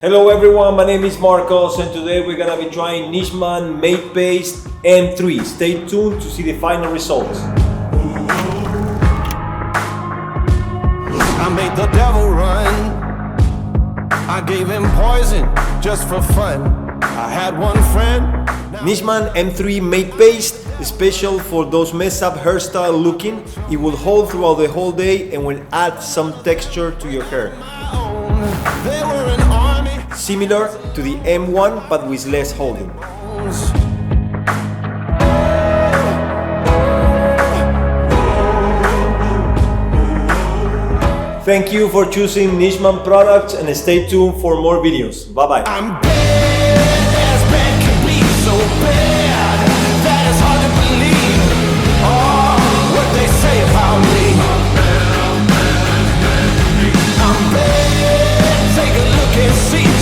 Hello everyone, my name is Marcos and today we're gonna be trying Nishman Matte Paste M3. Stay tuned to see the final results. I made the devil run. I gave him poison just for fun. I had one friend. Nishman M3 Matte Paste is special for those mess up hairstyle looking. It will hold throughout the whole day and will add some texture to your hair. They were an army. Similar to the M1 but with less holding. Thank you for choosing Nishman products and stay tuned for more videos. Bye bye. I'm bad as bad can be, so bad that it's hard to believe. Oh, what they say about me. I'm bad, take a look and see.